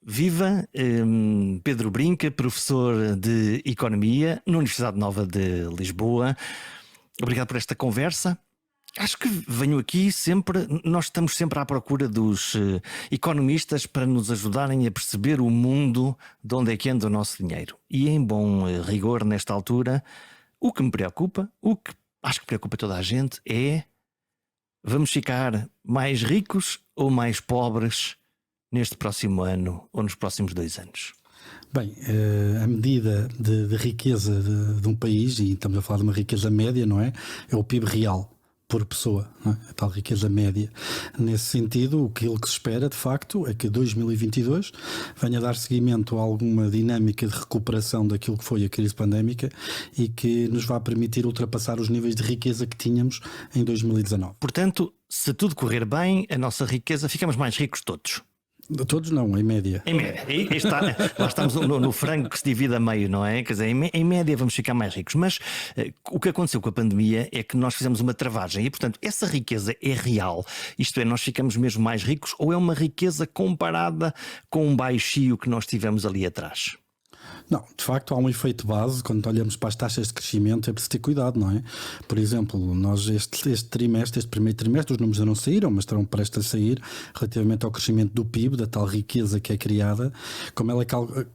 Viva, Pedro Brinca, professor de Economia na Universidade Nova de Lisboa. Obrigado por esta conversa. Acho que venho aqui sempre, nós estamos sempre à procura dos economistas para nos ajudarem a perceber o mundo de onde é que anda o nosso dinheiro. E em bom rigor, nesta altura, o que me preocupa, o que acho que preocupa toda a gente é: vamos ficar mais ricos ou mais pobres neste próximo ano ou nos próximos 2 anos? Bem, a medida de riqueza de um país, e estamos a falar de uma riqueza média, não é? É o PIB real por pessoa, não é? A tal riqueza média. Nesse sentido, aquilo que se espera, de facto, é que 2022 venha a dar seguimento a alguma dinâmica de recuperação daquilo que foi a crise pandémica e que nos vá permitir ultrapassar os níveis de riqueza que tínhamos em 2019. Portanto, se tudo correr bem, a nossa riqueza, ficamos mais ricos todos. Todos não, em média. Em média. Aí está, lá estamos no frango que se divide a meio, não é? Quer dizer, em média vamos ficar mais ricos. Mas o que aconteceu com a pandemia é que nós fizemos uma travagem e, portanto, essa riqueza é real. Isto é, nós ficamos mesmo mais ricos ou é uma riqueza comparada com um baixio que nós tivemos ali atrás? Não, de facto há um efeito base. Quando olhamos para as taxas de crescimento é preciso ter cuidado, não é? Por exemplo, nós este trimestre, este primeiro trimestre, os números ainda não saíram, mas estarão prestes a sair, relativamente ao crescimento do PIB, da tal riqueza que é criada, como ela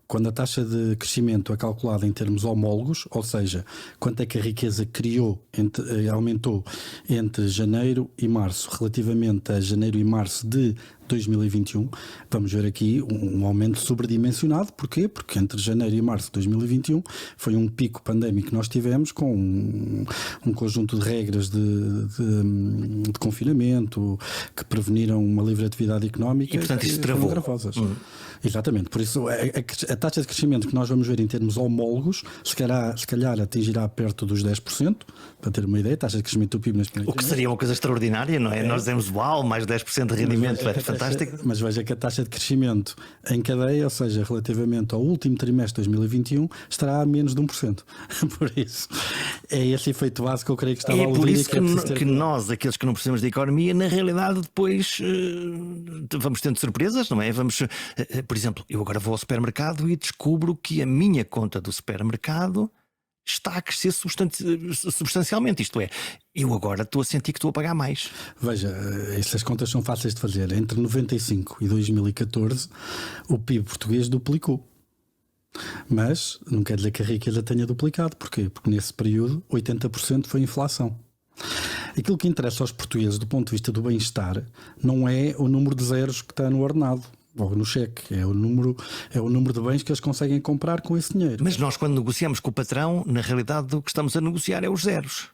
quando a taxa de crescimento é calculada em termos homólogos, ou seja, quanto é que a riqueza aumentou entre janeiro e março, relativamente a janeiro e março de 2021, vamos ver aqui um aumento sobredimensionado. Porquê? Porque entre janeiro e março de 2021 foi um pico pandémico que nós tivemos, com um conjunto de regras de confinamento que preveniram uma livre atividade económica. E, portanto, isso travou. Exatamente, por isso a taxa de crescimento que nós vamos ver em termos homólogos se calhar atingirá perto dos 10%, para ter uma ideia, a taxa de crescimento do PIB neste momento. O que seria uma coisa extraordinária, não é? Nós dizemos, uau, mais 10% de rendimento, é fantástico. Mas veja que a taxa de crescimento em cadeia, ou seja, relativamente ao último trimestre de 2021, estará a menos de 1%. Por isso, é esse efeito base que eu creio que estava a aludir. É por isso que nós, aqueles que não precisamos de economia, na realidade depois vamos tendo surpresas, não é? Por exemplo, eu agora vou ao supermercado e descubro que a minha conta do supermercado está a crescer substancialmente. Isto é, eu agora estou a sentir que estou a pagar mais. Veja, estas contas são fáceis de fazer. Entre 95 e 2014, o PIB português duplicou. Mas não quer dizer que a riqueza tenha duplicado. Porquê? Porque nesse período 80% foi inflação. Aquilo que interessa aos portugueses do ponto de vista do bem-estar não é o número de zeros que está no ordenado ou no cheque, é o número de bens que eles conseguem comprar com esse dinheiro. Mas nós, quando negociamos com o patrão, na realidade o que estamos a negociar é os zeros.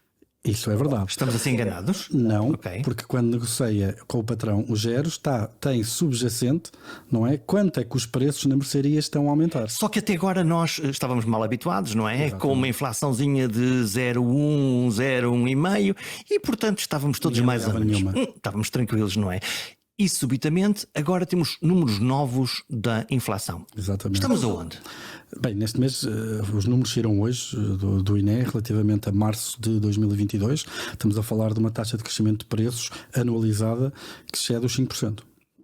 Isso é verdade. Estamos assim enganados? Não, okay. Porque quando negocia com o patrão os zeros, tem subjacente, não é? Quanto é que os preços na mercearia estão a aumentar. Só que até agora nós estávamos mal habituados, não é? Exatamente. Com uma inflaçãozinha de 0,1, 0,1,5 e, portanto, estávamos todos mais ou menos. Estávamos tranquilos, não é? E subitamente agora temos números novos da inflação. Exatamente. Estamos aonde? Bem, neste mês os números saíram hoje do INE relativamente a março de 2022. Estamos a falar de uma taxa de crescimento de preços anualizada que excede os 5%.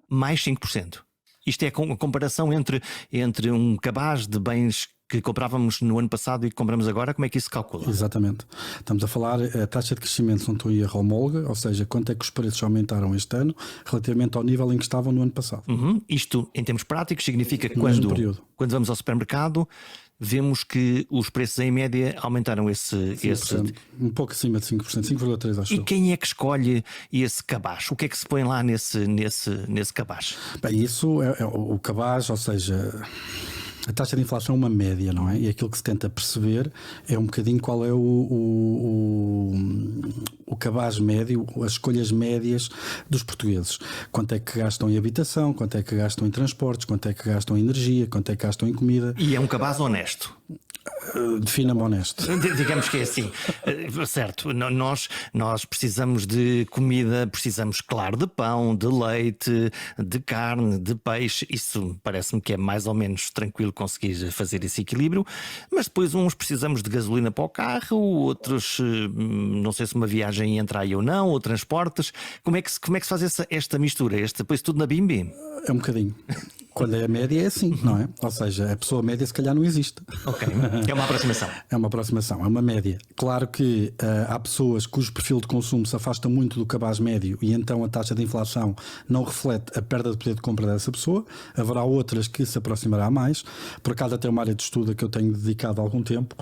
Mais 5%. Isto é a comparação entre um cabaz de bens que comprávamos no ano passado e que compramos agora. Como é que isso se calcula? Exatamente. Estamos a falar a taxa de crescimento, se não estou a erro, homóloga, ou seja, quanto é que os preços aumentaram este ano relativamente ao nível em que estavam no ano passado. Isto, em termos práticos, significa que quando vamos ao supermercado, vemos que os preços em média aumentaram esse um pouco acima de 5%, 5,3%, acho. E quem é que escolhe esse cabaz? O que é que se põe lá nesse cabaz? Bem, isso é o cabaz, ou seja, a taxa de inflação é uma média, não é? E aquilo que se tenta perceber é um bocadinho qual é o cabaz médio, as escolhas médias dos portugueses. Quanto é que gastam em habitação, quanto é que gastam em transportes, quanto é que gastam em energia, quanto é que gastam em comida. E é um cabaz honesto. Defina-me honesto. Digamos que é assim, certo, nós precisamos de comida, precisamos, claro, de pão, de leite, de carne, de peixe. Isso parece-me que é mais ou menos tranquilo conseguir fazer esse equilíbrio, mas depois uns precisamos de gasolina para o carro, outros não sei se uma viagem entra aí ou não, ou transportes. Como é que se faz esta mistura? Põe-se tudo na bimbi? É um bocadinho. Quando é a média é assim, não é? Ou seja, a pessoa média se calhar não existe. Ok, é uma aproximação. É uma aproximação, é uma média. Claro que há pessoas cujo perfil de consumo se afasta muito do cabaz médio e então a taxa de inflação não reflete a perda de poder de compra dessa pessoa. Haverá outras que se aproximará mais. Por acaso até uma área de estudo que eu tenho dedicado há algum tempo.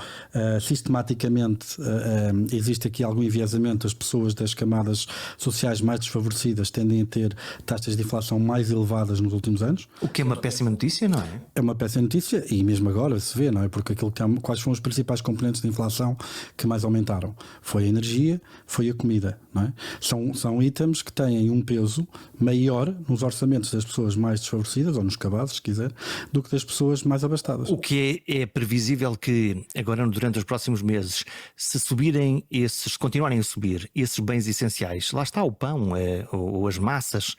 Sistematicamente existe aqui algum enviesamento. As pessoas das camadas sociais mais desfavorecidas tendem a ter taxas de inflação mais elevadas nos últimos anos. O que é uma péssima notícia, não é? É uma péssima notícia e mesmo agora se vê, não é? Porque aquilo que quais foram os principais componentes de inflação que mais aumentaram? Foi a energia, foi a comida, não é? São itens que têm um peso maior nos orçamentos das pessoas mais desfavorecidas, ou nos cabazes, se quiser, do que das pessoas mais abastadas. O que é previsível que agora durante os próximos meses, se continuarem a subir esses bens essenciais, lá está o pão, ou as massas,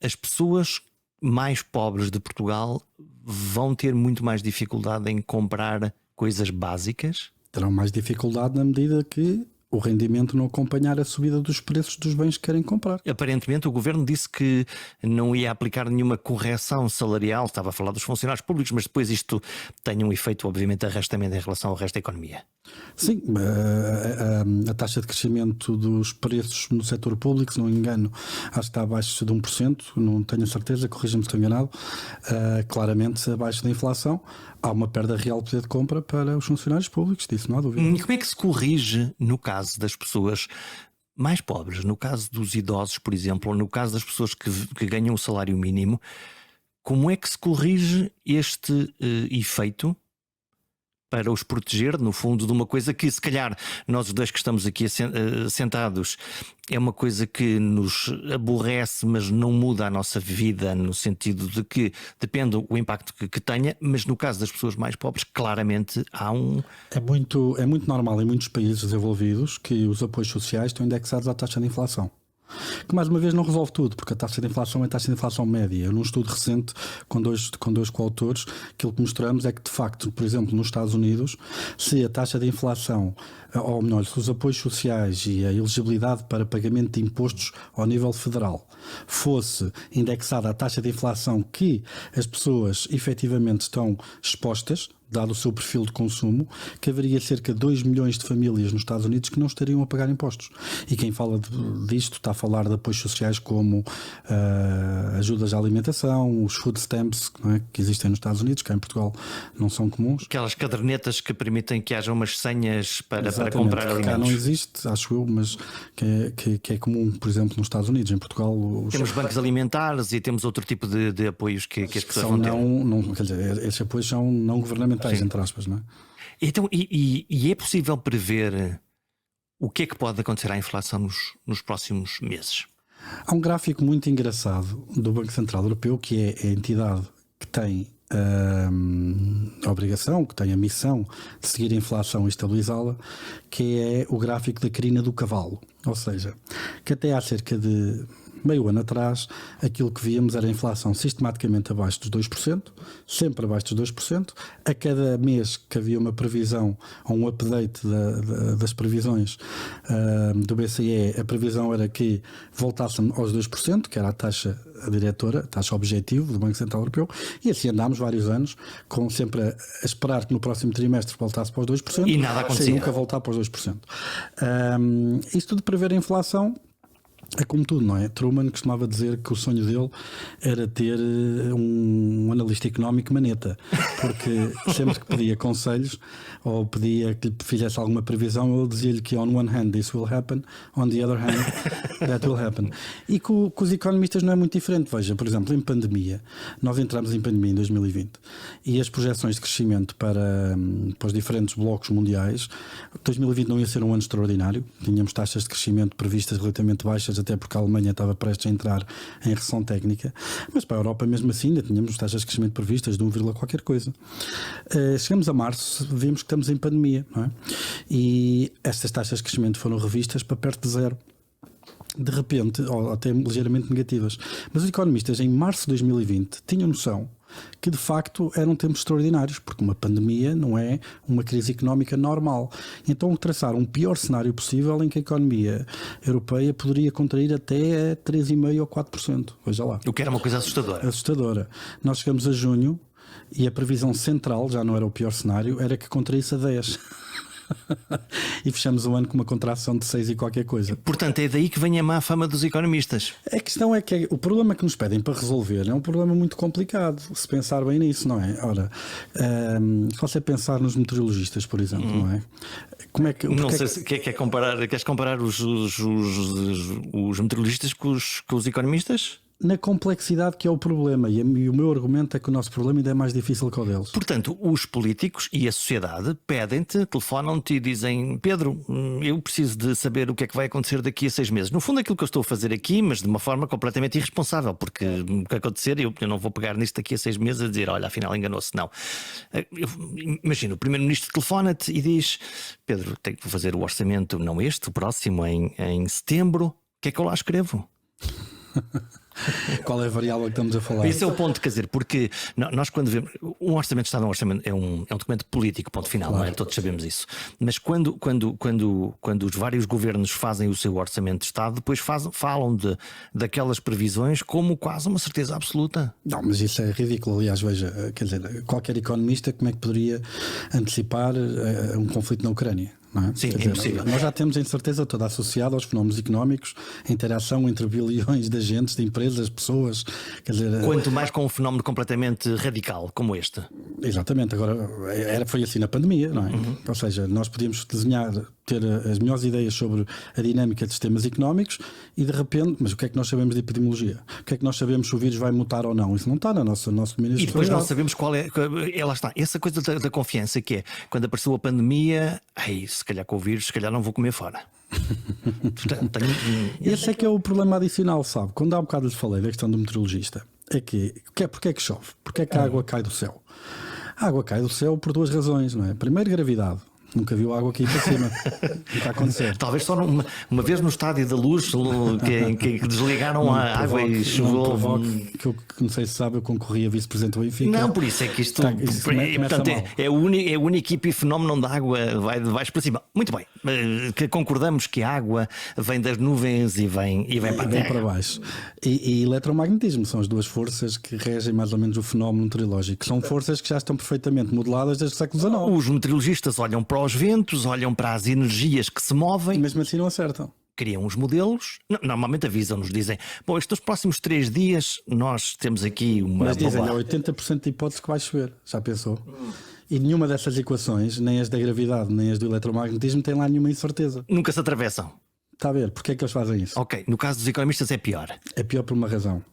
as pessoas mais pobres de Portugal vão ter muito mais dificuldade em comprar coisas básicas? Terão mais dificuldade na medida que o rendimento não acompanhar a subida dos preços dos bens que querem comprar. Aparentemente o governo disse que não ia aplicar nenhuma correção salarial, estava a falar dos funcionários públicos, mas depois isto tem um efeito obviamente de arrastamento em relação ao resto da economia. Sim, a taxa de crescimento dos preços no setor público, se não me engano, acho que está abaixo de 1%, não tenho a certeza, corrija-me se estou enganado, claramente abaixo da inflação. Há uma perda real de poder de compra para os funcionários públicos, disso não há dúvida. E como é que se corrige no caso das pessoas mais pobres, no caso dos idosos, por exemplo, ou no caso das pessoas que ganham o salário mínimo, como é que se corrige este efeito para os proteger, no fundo, de uma coisa que se calhar nós os dois que estamos aqui sentados é uma coisa que nos aborrece, mas não muda a nossa vida no sentido de que depende do impacto que tenha, mas no caso das pessoas mais pobres claramente há um... É muito normal em muitos países desenvolvidos que os apoios sociais estão indexados à taxa de inflação. Que mais uma vez não resolve tudo, porque a taxa de inflação é a taxa de inflação média. Num estudo recente com dois coautores, aquilo que mostramos é que de facto, por exemplo, nos Estados Unidos, se a taxa de inflação, ou melhor, se os apoios sociais e a elegibilidade para pagamento de impostos ao nível federal fosse indexada à taxa de inflação que as pessoas efetivamente estão expostas, dado o seu perfil de consumo, que haveria cerca de 2 milhões de famílias nos Estados Unidos que não estariam a pagar impostos. E quem fala disto está a falar de apoios sociais como ajudas à alimentação, os food stamps, não é, que existem nos Estados Unidos, que em Portugal não são comuns. Aquelas cadernetas que permitem que haja umas senhas para comprar alimentos. Cá não existe, acho eu, mas que é comum, por exemplo, nos Estados Unidos. Em Portugal... Temos bancos alimentares e temos outro tipo de apoios que as pessoas vão ter. Quer dizer, esses apoios são não governamentais, entre aspas, não é? Então, e é possível prever o que é que pode acontecer à inflação nos próximos meses? Há um gráfico muito engraçado do Banco Central Europeu, que é a entidade que tem a obrigação, que tem a missão de seguir a inflação e estabilizá-la, que é o gráfico da crina do cavalo. Ou seja, que até há cerca de meio ano atrás, aquilo que víamos era a inflação sistematicamente abaixo dos 2%, sempre abaixo dos 2%. A cada mês que havia uma previsão ou um update das previsões do BCE, a previsão era que voltassem aos 2%, que era a taxa diretora, a taxa objetivo do Banco Central Europeu, e assim andámos vários anos, com sempre a esperar que no próximo trimestre voltasse para os 2%, e nada acontecia, sem nunca voltar para os 2%. Isto tudo prever a inflação é como tudo, não é? Truman costumava dizer que o sonho dele era ter um analista económico maneta, porque sempre que pedia conselhos ou pedia que lhe fizesse alguma previsão, ele dizia-lhe que on one hand this will happen, on the other hand that will happen. E com os economistas não é muito diferente. Veja, por exemplo, em pandemia, nós entramos em pandemia em 2020 e as projeções de crescimento para os diferentes blocos mundiais, 2020 não ia ser um ano extraordinário, tínhamos taxas de crescimento previstas relativamente baixas, até porque a Alemanha estava prestes a entrar em recessão técnica, mas para a Europa mesmo assim ainda tínhamos taxas de crescimento previstas de 1, qualquer coisa. Chegamos a março, vimos que estamos em pandemia, não é? E estas taxas de crescimento foram revistas para perto de zero, de repente, ou até ligeiramente negativas. Mas os economistas em março de 2020 tinham noção que de facto eram tempos extraordinários, porque uma pandemia não é uma crise económica normal. Então traçar um pior cenário possível em que a economia europeia poderia contrair até 3,5% ou 4%. Veja lá. O que era uma coisa assustadora. Assustadora. Nós chegamos a junho e a previsão central, já não era o pior cenário, era que contraísse a 10%. E fechamos o ano com uma contração de 6 e qualquer coisa. Portanto, é daí que vem a má fama dos economistas. A questão é que o problema que nos pedem para resolver é um problema muito complicado, se pensar bem nisso, não é? Ora, se você pensar nos meteorologistas, por exemplo, não é? Como é que, não sei se queres comparar os meteorologistas com os economistas? Na complexidade que é o problema, e o meu argumento é que o nosso problema ainda é mais difícil que o deles. Portanto, os políticos e a sociedade pedem-te, telefonam-te e dizem: Pedro, eu preciso de saber o que é que vai acontecer daqui a 6 meses. No fundo, aquilo que eu estou a fazer aqui, mas de uma forma completamente irresponsável, porque o que acontecer, eu não vou pegar nisto daqui a 6 meses a dizer: olha, afinal enganou-se. Não. Imagina, o primeiro-ministro telefona-te e diz: Pedro, tenho que fazer o orçamento, não este, o próximo, em setembro. O que é que eu lá escrevo? Qual é a variável que estamos a falar? Esse é o ponto, quer dizer, porque nós quando vemos um orçamento de Estado, é um documento político, ponto final, claro. Não é? Todos sabemos isso. Mas quando os vários governos fazem o seu orçamento de Estado, depois falam daquelas previsões como quase uma certeza absoluta. Não, mas isso é ridículo. Aliás, veja, quer dizer, qualquer economista como é que poderia antecipar um conflito na Ucrânia? Não é? Sim, é impossível. Nós já temos a incerteza toda associada aos fenómenos económicos, a interação entre bilhões de agentes, de empresas, pessoas. Quer dizer, quanto mais com um fenómeno completamente radical como este. Exatamente. Agora, foi assim na pandemia, não é? Uhum. Ou seja, nós podíamos desenhar, ter as melhores ideias sobre a dinâmica de sistemas económicos e de repente, mas o que é que nós sabemos de epidemiologia? O que é que nós sabemos se o vírus vai mutar ou não? Isso não está no nosso domínio. E depois não sabemos qual é. Lá está, essa coisa da confiança que é quando apareceu a pandemia, se calhar com o vírus, se calhar não vou comer fora. Portanto, esse é que é o problema adicional, sabe? Quando há um bocado lhe falei da questão do meteorologista, porque é que chove? Porque é que a água cai do céu? A água cai do céu por 2 razões, não é? Primeiro, gravidade. Nunca viu água aqui para cima. Nunca aconteceu. Talvez só uma vez no Estádio da Luz que desligaram a água e choveu. Que eu não sei se sabe, eu concorri a vice-presidente do Benfica. Não, por isso é que isto portanto, é a única epifenómeno da água vai de baixo para cima. Muito bem, que concordamos que a água vem das nuvens e vem para a terra. Para baixo. E eletromagnetismo são as 2 forças que regem mais ou menos o fenómeno meteorológico. São forças que já estão perfeitamente modeladas desde o século XIX. Os meteorologistas olham para os ventos, olham para as energias que se movem. E mesmo assim não acertam. Criam os modelos, normalmente avisam-nos, dizem: bom, estes próximos 3 dias nós temos aqui uma. Mas dizem, há 80% de hipótese que vai chover. Já pensou? E nenhuma dessas equações, nem as da gravidade, nem as do eletromagnetismo, tem lá nenhuma incerteza. Nunca se atravessam. Está a ver? Porquê é que eles fazem isso? Ok, no caso dos economistas é pior. É pior por uma razão.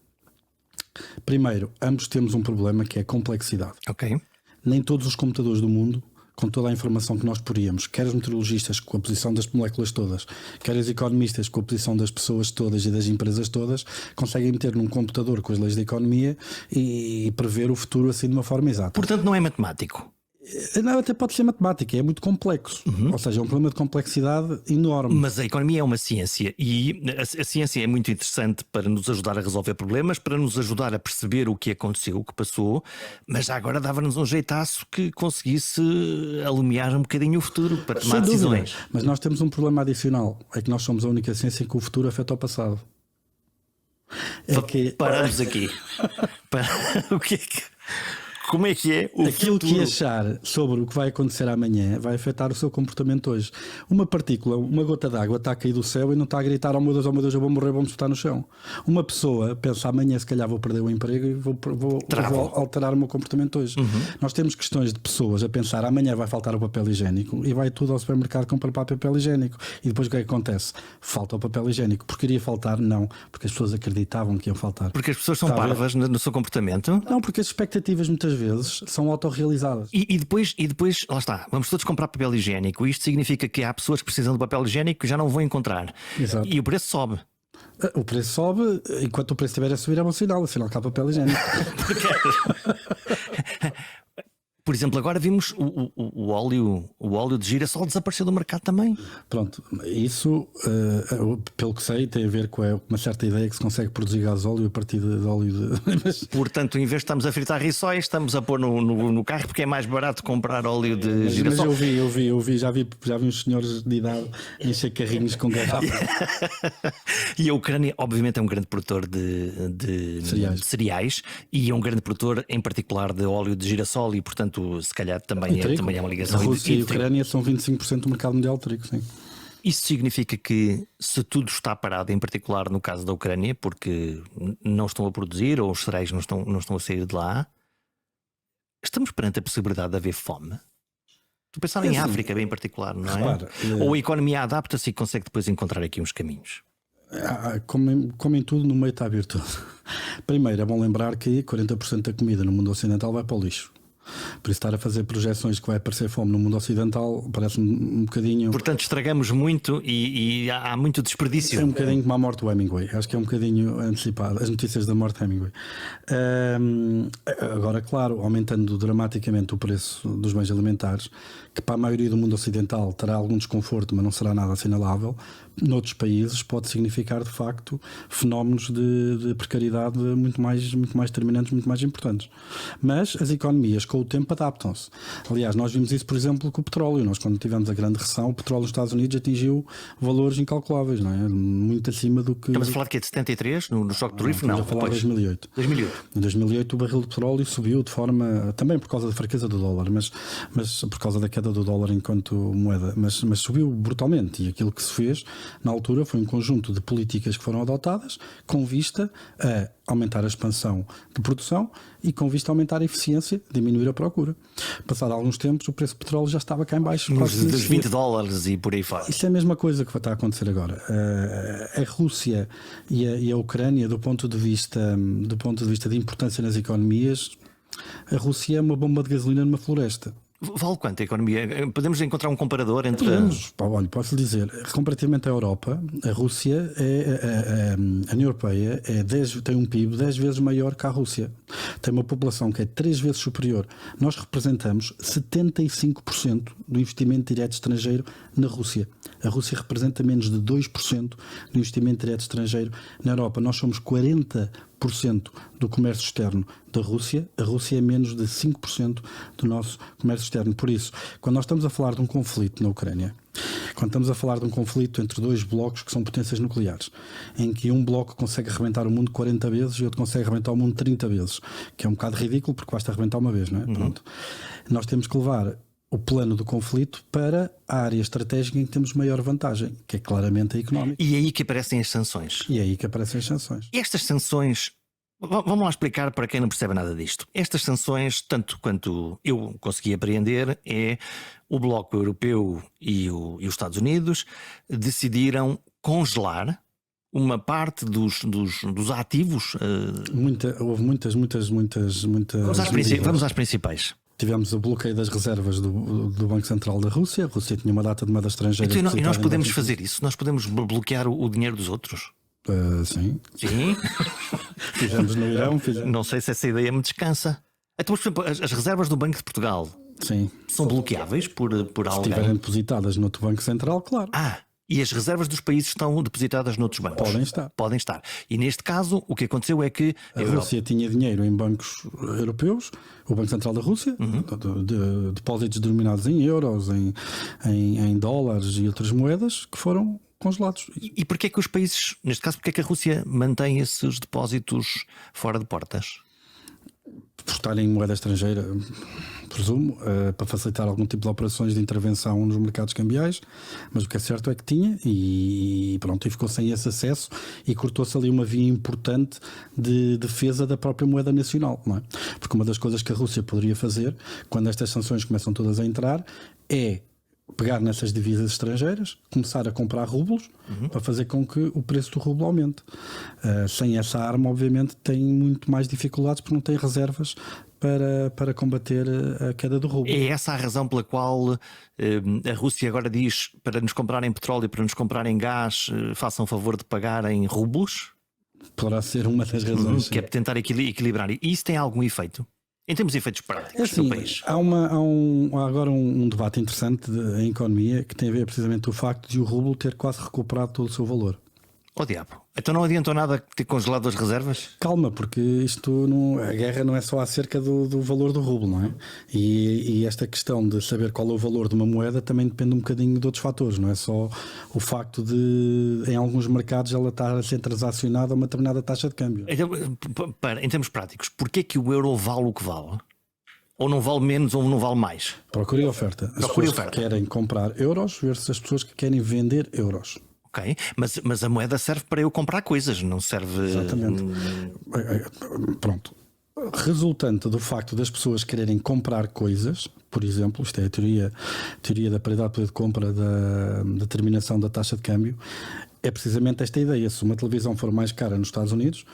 Primeiro, ambos temos um problema que é a complexidade. Ok. Nem todos os computadores do mundo, com toda a informação que nós poríamos, quer os meteorologistas com a posição das moléculas todas, quer os economistas com a posição das pessoas todas e das empresas todas, conseguem meter num computador com as leis da economia e prever o futuro assim de uma forma exata. Portanto, não é matemático. Não, até pode ser matemática, é muito complexo. Ou seja, é um problema de complexidade enorme. Mas a economia é uma ciência e a ciência é muito interessante para nos ajudar a resolver problemas, para nos ajudar a perceber o que aconteceu, o que passou, mas já agora dava-nos um jeitaço que conseguisse alumiar um bocadinho o futuro para tomar decisões. Mas nós temos um problema adicional, é que nós somos a única ciência em que o futuro afeta o passado. Paramos aqui. O que é que... Como é que é o aquilo futuro? Que achar sobre o que vai acontecer amanhã vai afetar o seu comportamento hoje. Uma partícula, uma gota d'água está a cair do céu e não está a gritar: oh meu Deus, eu vou morrer, vou-me espetar no chão. Uma pessoa pensa: amanhã se calhar vou perder o emprego e vou alterar o meu comportamento hoje. Nós temos questões de pessoas a pensar: amanhã vai faltar o papel higiênico, e vai tudo ao supermercado comprar papel higiênico, e depois o que é que acontece? Falta o papel higiênico. Porque iria faltar? Não, porque as pessoas acreditavam que iam faltar. Porque as pessoas são parvas no seu comportamento? Não, porque as expectativas muitas vezes são autorrealizadas. E depois, lá está, vamos todos comprar papel higiênico. Isto significa que há pessoas que precisam de papel higiênico que já não vão encontrar. Exato. E o preço sobe. O preço sobe, enquanto o preço estiver a subir é bom sinal, afinal cá papel higiênico. Por exemplo, agora vimos o óleo de girassol desapareceu do mercado também. Pronto, isso, pelo que sei, tem a ver com uma certa ideia que se consegue produzir gasóleo a partir de óleo de... Portanto, em vez de estamos a fritar rissóis, estamos a pôr no carro porque é mais barato comprar óleo de girassol. Mas eu vi, já vi uns senhores de idade encher carrinhos com garrafas. E a Ucrânia, obviamente, é um grande produtor de cereais e é um grande produtor, em particular, de óleo de girassol e, portanto, se calhar também é uma ligação. A Rússia e a Ucrânia são 25% do mercado mundial de trigo, sim. Isso significa que, se tudo está parado, em particular no caso da Ucrânia, porque não estão a produzir ou os cereais não estão a sair de lá, estamos perante a possibilidade de haver fome? Estou a pensar em África, bem em particular, não é? Repara, ou a economia adapta-se e consegue depois encontrar aqui uns caminhos? Como em tudo, no meio está a virtude. Primeiro, é bom lembrar que 40% da comida no mundo ocidental vai para o lixo. Por isso, estar a fazer projeções que vai aparecer fome no mundo ocidental parece-me um bocadinho. Portanto, estragamos muito e há muito desperdício. É um bocadinho como a morte do Hemingway. Acho que é um bocadinho antecipado. As notícias da morte de Hemingway. Agora, claro, aumentando dramaticamente o preço dos bens alimentares, que para a maioria do mundo ocidental terá algum desconforto, mas não será nada assinalável. Noutros países pode significar de facto fenómenos de precariedade muito mais determinantes, muito mais importantes. Mas as economias com o tempo adaptam-se. Aliás, nós vimos isso, por exemplo, com o petróleo. Nós, quando tivemos a grande recessão, o petróleo nos Estados Unidos atingiu valores incalculáveis, não é? Muito acima do que... Estamos a falar de quê? De 73? No choque do Rifle? Não, estamos a falar de 2008. 2008. Em 2008 o barril de petróleo subiu de forma, também por causa da fraqueza do dólar, mas por causa da queda do dólar enquanto moeda, mas subiu brutalmente, e aquilo que se fez na altura foi um conjunto de políticas que foram adotadas com vista a aumentar a expansão de produção e com vista a aumentar a eficiência, diminuir a procura. Passado alguns tempos o preço do petróleo já estava cá em baixo. Dos $20 e por aí fora. Isso é a mesma coisa que vai estar a acontecer agora. A Rússia e a Ucrânia, do ponto de vista de importância nas economias, a Rússia é uma bomba de gasolina numa floresta. Vale quanto a economia? Podemos encontrar um comparador entre... Olha, posso lhe dizer, comparativamente à Europa, a Rússia, a União Europeia tem um PIB 10 vezes maior que a Rússia. Tem uma população que é 3 vezes superior. Nós representamos 75% do investimento direto estrangeiro na Rússia. A Rússia representa menos de 2% do investimento direto estrangeiro na Europa. Nós somos 40% do comércio externo da Rússia. A Rússia é menos de 5% do nosso comércio externo. Por isso, quando nós estamos a falar de um conflito na Ucrânia, quando estamos a falar de um conflito entre dois blocos que são potências nucleares, em que um bloco consegue arrebentar o mundo 40 vezes e outro consegue arrebentar o mundo 30 vezes, que é um bocado ridículo porque basta arrebentar uma vez, não é? Pronto. Nós temos que levar o plano do conflito para a área estratégica em que temos maior vantagem, que é claramente a económica. E é aí que aparecem as sanções. Estas sanções, vamos lá explicar para quem não percebe nada disto. Estas sanções, tanto quanto eu consegui apreender, é o Bloco Europeu e os Estados Unidos decidiram congelar uma parte dos ativos. Houve muitas. Vamos às principais. Tivemos o bloqueio das reservas do Banco Central da Rússia. A Rússia tinha uma data de moeda estrangeira. Então, e nós podemos fazer isso? Nós podemos bloquear o dinheiro dos outros? Sim. Sim. Fizemos no Irão. Não sei se essa ideia me descansa. Então, por exemplo, as reservas do Banco de Portugal, sim, são bloqueáveis por alguém? Se estiverem depositadas no outro Banco Central, claro. E as reservas dos países estão depositadas noutros bancos? Podem estar. E neste caso, o que aconteceu é que a Rússia tinha dinheiro em bancos europeus, o Banco Central da Rússia, de depósitos denominados em euros, em dólares e outras moedas que foram congelados. E porquê é que os países, neste caso, porquê é que a Rússia mantém esses depósitos fora de portas? Por estar em moeda estrangeira, presumo, para facilitar algum tipo de operações de intervenção nos mercados cambiais, mas o que é certo é que tinha e pronto, e ficou sem esse acesso e cortou-se ali uma via importante de defesa da própria moeda nacional, não é? Porque uma das coisas que a Rússia poderia fazer, quando estas sanções começam todas a entrar, é pegar nessas divisas estrangeiras, começar a comprar rublos para fazer com que o preço do rublo aumente. Sem essa arma, obviamente, tem muito mais dificuldades porque não tem reservas para combater a queda do rublo. É essa a razão pela qual a Rússia agora diz para nos comprarem petróleo, para nos comprarem gás, façam favor de pagar em rublos? Poderá ser uma das razões. Que é tentar equilibrar. E isso tem algum efeito? Em termos de efeitos É práticos assim, no país. há agora um debate interessante em economia que tem a ver precisamente com o facto de o rublo ter quase recuperado todo o seu valor. Oh diabo, então não adiantou nada ter congelado as reservas? Calma, porque a guerra não é só acerca do valor do rublo, não é? E esta questão de saber qual é o valor de uma moeda também depende um bocadinho de outros fatores, não é só o facto de, em alguns mercados, ela estar a ser transacionada a uma determinada taxa de câmbio. Então, em termos práticos, porquê que o euro vale o que vale? Ou não vale menos ou não vale mais? Procura e oferta. As Procura e pessoas oferta. que querem comprar euros versus as pessoas que querem vender euros. Ok, mas a moeda serve para eu comprar coisas, não serve. Exatamente. Pronto. Resultante do facto das pessoas quererem comprar coisas, por exemplo, isto é a teoria da paridade de poder de compra da determinação da taxa de câmbio, é precisamente esta ideia. Se uma televisão for mais cara nos Estados Unidos,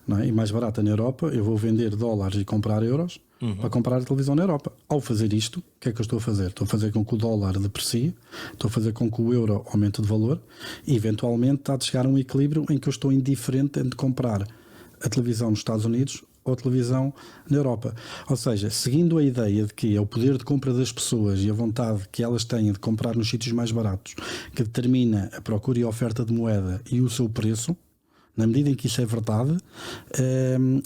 não é, e mais barata na Europa, eu vou vender dólares e comprar euros para comprar a televisão na Europa. Ao fazer isto, o que é que eu estou a fazer? Estou a fazer com que o dólar deprecie, estou a fazer com que o euro aumente de valor e eventualmente está a chegar a um equilíbrio em que eu estou indiferente entre comprar a televisão nos Estados Unidos ou a televisão na Europa. Ou seja, seguindo a ideia de que é o poder de compra das pessoas e a vontade que elas têm de comprar nos sítios mais baratos que determina a procura e a oferta de moeda e o seu preço, na medida em que isso é verdade,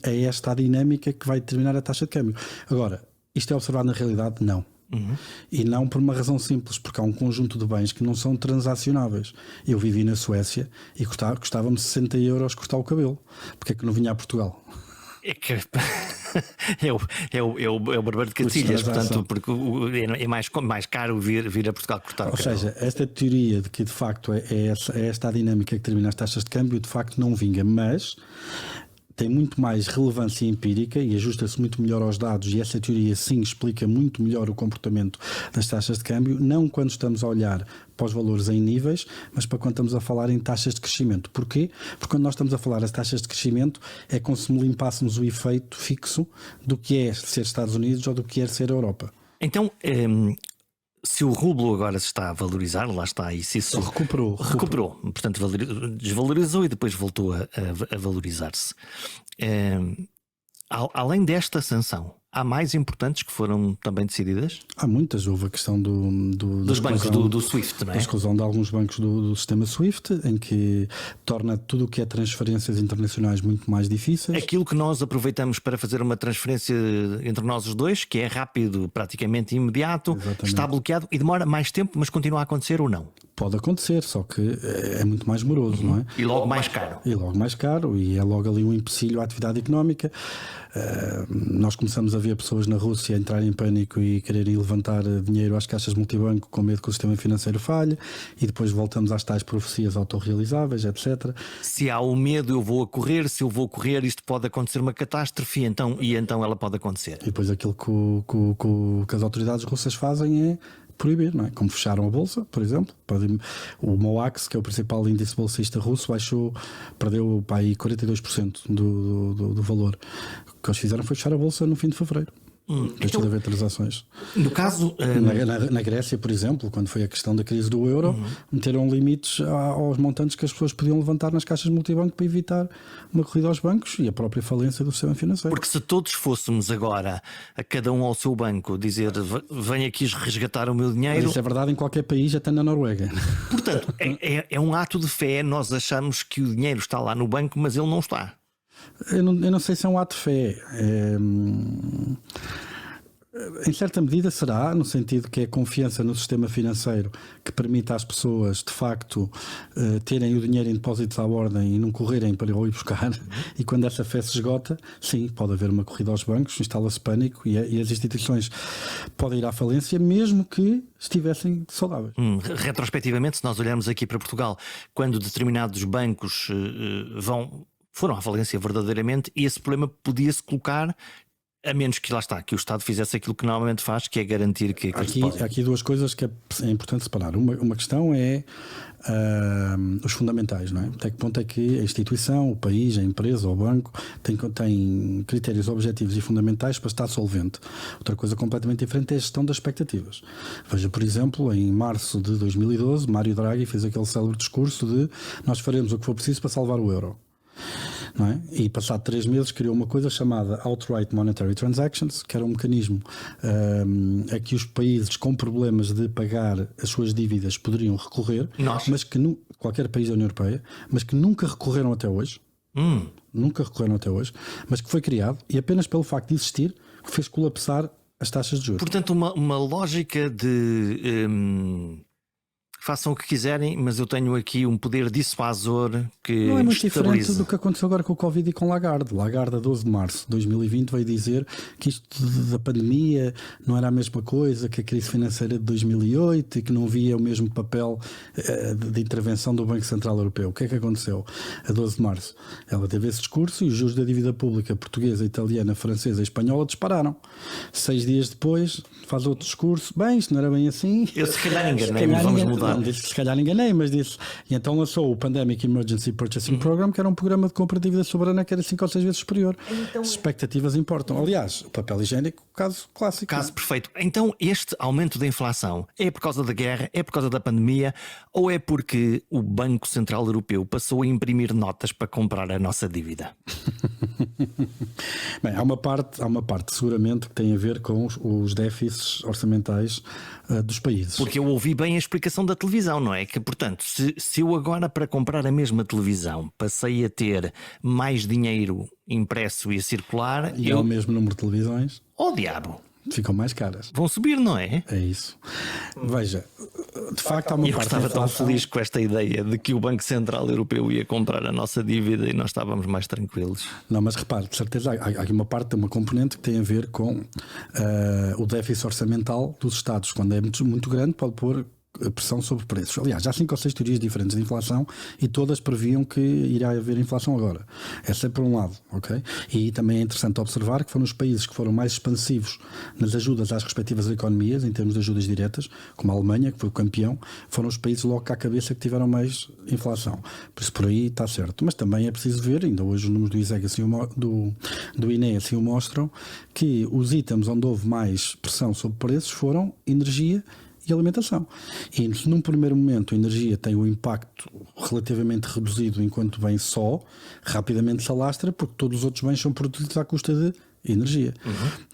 é esta a dinâmica que vai determinar a taxa de câmbio. Agora, isto é observado na realidade? Não. E não por uma razão simples, porque há um conjunto de bens que não são transacionáveis. Eu vivi na Suécia e custava-me 60 euros cortar o cabelo. Porque é que não vinha a Portugal? É que é o barbeiro de Cacilhas, portanto, porque é mais caro vir a Portugal cortar o Ou cabelo. seja, esta teoria de que de facto é esta a dinâmica que determina as taxas de câmbio, de facto não vinga, mas tem muito mais relevância empírica e ajusta-se muito melhor aos dados, e essa teoria sim explica muito melhor o comportamento das taxas de câmbio, não quando estamos a olhar para os valores em níveis, mas para quando estamos a falar em taxas de crescimento. Porquê? Porque quando nós estamos a falar das taxas de crescimento é como se limpássemos o efeito fixo do que é ser Estados Unidos ou do que é ser Europa. Então, se o rublo agora se está a valorizar, lá está, e se isso Recuperou. Portanto, desvalorizou e depois voltou a valorizar-se. Além desta sanção, há mais importantes que foram também decididas? Há muitas. Houve a questão Dos bancos do SWIFT, não é? A exclusão de alguns bancos do sistema SWIFT, em que torna tudo o que é transferências internacionais muito mais difíceis. Aquilo que nós aproveitamos para fazer uma transferência entre nós os dois, que é rápido, praticamente imediato, Exatamente. está bloqueado e demora mais tempo, mas continua a acontecer ou não? Pode acontecer, só que é muito mais moroso, não é? E logo mais caro. E logo mais caro, e é logo ali um empecilho à atividade económica. Nós começamos a ver pessoas na Rússia entrarem em pânico e quererem levantar dinheiro às caixas multibanco com medo que o sistema financeiro falhe, e depois voltamos às tais profecias autorrealizáveis, etc. Se há o medo, eu vou a correr, se eu vou correr, isto pode acontecer uma catástrofe, e então ela pode acontecer. E depois aquilo que as autoridades russas fazem é proibir, não é? Como fecharam a bolsa, por exemplo. O MOAX, que é o principal índice bolsista russo, perdeu para aí 42% do valor. O que eles fizeram foi fechar a bolsa no fim de fevereiro. Deixou de haver transações. No caso, Na Grécia, por exemplo, quando foi a questão da crise do euro, meteram limites aos montantes que as pessoas podiam levantar nas caixas multibanco para evitar uma corrida aos bancos e a própria falência do sistema financeiro. porque se todos fôssemos agora, a cada um ao seu banco, dizer venha aqui resgatar o meu Mas dinheiro, isso é verdade em qualquer país, até na Noruega. portanto, é um ato de fé. Nós achamos que o dinheiro está lá no banco, mas ele não está. Eu não sei se é um ato de fé. Em certa medida será, no sentido que é a confiança no sistema financeiro que permite às pessoas, de facto, terem o dinheiro em depósitos à ordem e não correrem para ir buscar. E quando essa fé se esgota, sim, pode haver uma corrida aos bancos, instala-se pânico e as instituições podem ir à falência, mesmo que estivessem saudáveis. Retrospectivamente, se nós olharmos aqui para Portugal, quando determinados bancos foram à falência verdadeiramente, esse problema podia-se colocar, a menos que lá está, que o Estado fizesse aquilo que normalmente faz, que é garantir que Há aqui duas coisas que é importante separar. Uma questão é os fundamentais, não é? Até que ponto é que a instituição, o país, a empresa, o banco tem critérios objetivos e fundamentais para estar solvente. Outra coisa completamente diferente é a gestão das expectativas. Veja, por exemplo, em março de 2012, Mário Draghi fez aquele célebre discurso de nós faremos o que for preciso para salvar o euro. não é? E passado 3 meses criou uma coisa chamada Outright Monetary Transactions, que era um mecanismo a que os países com problemas de pagar as suas dívidas poderiam recorrer, mas que qualquer país da União Europeia, mas que nunca recorreram até hoje. Nunca recorreram até hoje, mas que foi criado e apenas pelo facto de existir fez colapsar as taxas de juros. Portanto, uma lógica de façam o que quiserem, mas eu tenho aqui um poder dissuasor que não é muito estabiliza. diferente do que aconteceu agora com o Covid e com Lagarde. Lagarde, a 12 de março de 2020, veio dizer que isto da pandemia não era a mesma coisa que a crise financeira de 2008 e que não havia o mesmo papel de intervenção do Banco Central Europeu. O que é que aconteceu a 12 de março? Ela teve esse discurso e os juros da dívida pública portuguesa, italiana, francesa e espanhola dispararam. 6 dias depois faz outro discurso. Bem, isto não era bem assim. Eu se calhar enganei-me, vamos mudar. Não disse que se calhar enganei, mas disse. E então lançou o Pandemic Emergency Purchasing Program, que era um programa de compra de dívida soberana que era 5 ou 6 vezes superior. Então, as expectativas importam. Aliás, o papel higiênico, caso clássico. Caso perfeito. Então, este aumento da inflação é por causa da guerra, é por causa da pandemia ou é porque o Banco Central Europeu passou a imprimir notas para comprar a nossa dívida? Bem, há uma parte seguramente que tem a ver com os déficits orçamentais dos países. Porque eu ouvi bem a explicação da televisão, não é? Que, portanto, se eu agora para comprar a mesma televisão passei a ter mais dinheiro impresso e a circular... E é o mesmo número de televisões. Oh, diabo! Ficam mais caras. Vão subir, não é? É isso. Veja, de facto há uma eu parte estava da tão inflação... feliz com esta ideia de que o Banco Central Europeu ia comprar a nossa dívida e nós estávamos mais tranquilos. Não, mas repare, de certeza há aqui uma parte, uma componente que tem a ver com o déficit orçamental dos Estados. Quando é muito grande pode pôr pressão sobre preços. Aliás, há 5 ou 6 teorias diferentes de inflação e todas previam que irá haver inflação agora. Essa é por um lado, ok? E também é interessante observar que foram os países que foram mais expansivos nas ajudas às respectivas economias, em termos de ajudas diretas, como a Alemanha, que foi o campeão, foram os países logo cá à cabeça que tiveram mais inflação. Por isso, por aí está certo. Mas também é preciso ver, ainda hoje os números do ISEG assim, do INE assim o mostram, que os itens onde houve mais pressão sobre preços foram energia e alimentação. E num primeiro momento a energia tem um impacto relativamente reduzido enquanto bem só, rapidamente se alastra porque todos os outros bens são produzidos à custa de energia,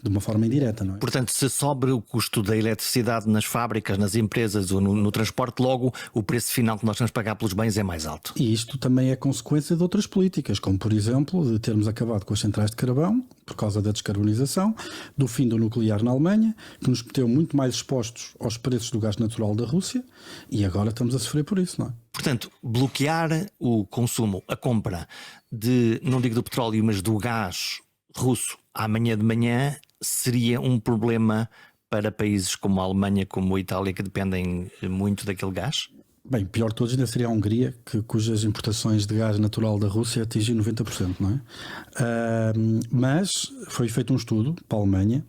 de uma forma indireta, não é? Portanto, se sobra o custo da eletricidade nas fábricas, nas empresas ou no transporte, logo o preço final que nós vamos pagar pelos bens é mais alto. E isto também é consequência de outras políticas, como por exemplo de termos acabado com as centrais de carvão por causa da descarbonização, do fim do nuclear na Alemanha, que nos meteu muito mais expostos aos preços do gás natural da Rússia, e agora estamos a sofrer por isso, não é? Portanto, bloquear o consumo, a compra de, não digo do petróleo, mas do gás russo amanhã de manhã seria um problema para países como a Alemanha, como a Itália, que dependem muito daquele gás? Bem, pior de todos ainda seria a Hungria, cujas importações de gás natural da Rússia atingem 90%, não é? Mas foi feito um estudo para a Alemanha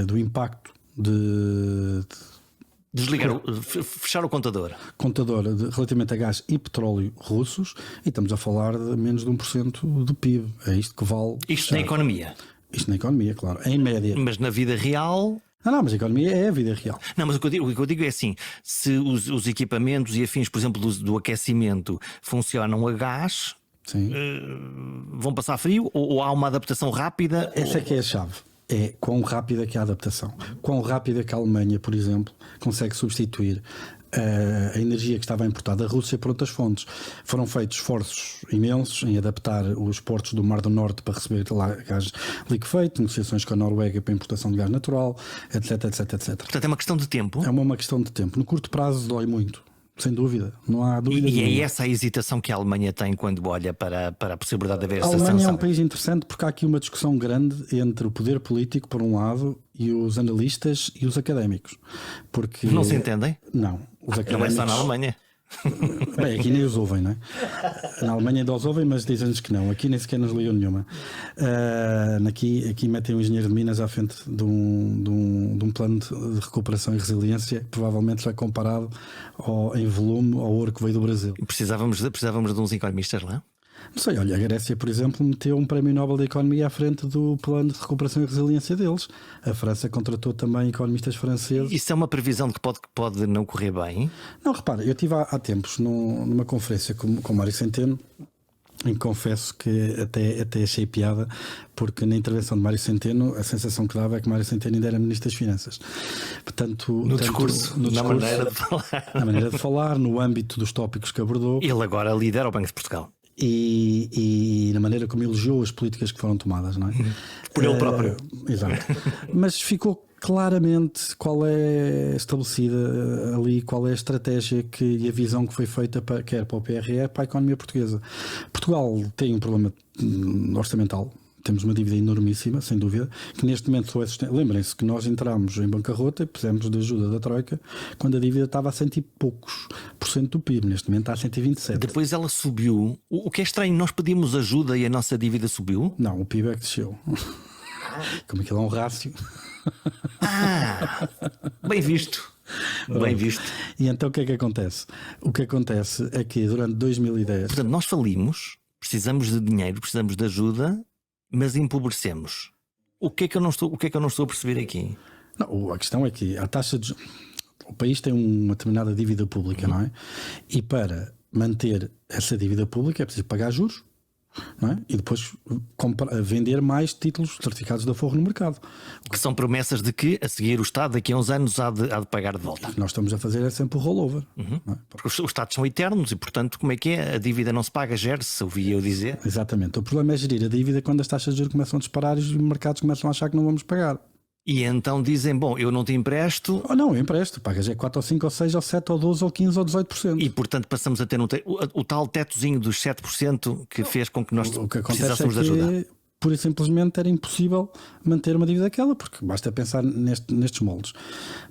do impacto de desligar, fechar o contador relativamente a gás e petróleo russos, e estamos a falar de menos de 1% do PIB. É isto que vale. Isto na economia. Isto na economia, claro, em média. Mas na vida real. Não, mas a economia é a vida real. Não, mas o que eu digo é assim: se os equipamentos e afins, por exemplo, do aquecimento funcionam a gás, vão passar frio ou há uma adaptação rápida? Essa é que é a chave. É quão rápida que é a adaptação. Quão rápida que a Alemanha, por exemplo, consegue substituir a energia que estava importada da Rússia por outras fontes. Foram feitos esforços imensos em adaptar os portos do Mar do Norte para receber lá gás liquefeito, negociações com a Noruega para a importação de gás natural, etc, etc, etc. Portanto, é uma questão de tempo? É uma questão de tempo. No curto prazo dói muito. Sem dúvida, não há dúvida. E é essa a hesitação que a Alemanha tem quando olha para a possibilidade de haver essa sanção. A Alemanha é um país interessante porque há aqui uma discussão grande entre o poder político, por um lado, e os analistas e os académicos. Porque não se entendem? Não. Os académicos... Não é só na Alemanha. Bem, aqui nem os ouvem, não é? Na Alemanha ainda os ouvem, mas dizem-nos que não. Aqui nem sequer nos ligam nenhuma. Aqui metem um engenheiro de Minas à frente de um plano de recuperação e resiliência que provavelmente já é comparado em volume ao ouro que veio do Brasil. Precisávamos de uns economistas lá? Não sei, olha, a Grécia, por exemplo, meteu um prémio Nobel da Economia à frente do plano de recuperação e resiliência deles. A França contratou também economistas franceses. Isso é uma previsão de que pode não correr bem? Não, repara, eu estive há tempos numa conferência com o Mário Centeno, em que confesso que até achei piada, porque na intervenção de Mário Centeno a sensação que dava é que Mário Centeno ainda era Ministro das Finanças. Portanto, No discurso, na maneira de falar. Na maneira de falar, no âmbito dos tópicos que abordou. Ele agora lidera o Banco de Portugal. E na maneira como elogiou as políticas que foram tomadas, não é? Por ele próprio. Exato. Mas ficou claramente qual é estabelecida ali, qual é a estratégia e a visão que foi feita quer para o PRR, para a economia portuguesa. Portugal tem um problema orçamental. Temos uma dívida enormíssima, sem dúvida, que neste momento só é sustentável. Lembrem-se que nós entramos em bancarrota e pusemos de ajuda da Troika quando a dívida estava a 100 e poucos % do PIB. Neste momento está a 127. Depois ela subiu. O que é estranho, nós pedimos ajuda e a nossa dívida subiu? Não, o PIB é que desceu. Como aquilo é um rácio. Bem visto. Bem visto. E então o que é que acontece? O que acontece é que durante 2010... Portanto, nós falimos, precisamos de dinheiro, precisamos de ajuda, mas empobrecemos. O que é que eu não estou a perceber aqui? Não, a questão é que a taxa de... O país tem uma determinada dívida pública, não é? E para manter essa dívida pública é preciso pagar juros, não é? E depois vender mais títulos certificados de aforro no mercado. Que são promessas de que a seguir o Estado daqui a uns anos há de pagar de volta. O que nós estamos a fazer é sempre o rollover. Não é? Porque os Estados são eternos e, portanto, como é que é? A dívida não se paga, gere-se, ouvi eu dizer. Exatamente. O problema é gerir a dívida quando as taxas de juros começam a disparar e os mercados começam a achar que não vamos pagar. E então dizem, bom, eu não te empresto. Ou não, eu empresto, pagas é 4 ou 5 ou 6 ou 7 ou 12 ou 15 ou 18%. E portanto passamos a ter o tal tetozinho dos 7% que fez com que nós precisássemos de ajuda. Pura e simplesmente era impossível manter uma dívida daquela, porque basta pensar nestes moldes.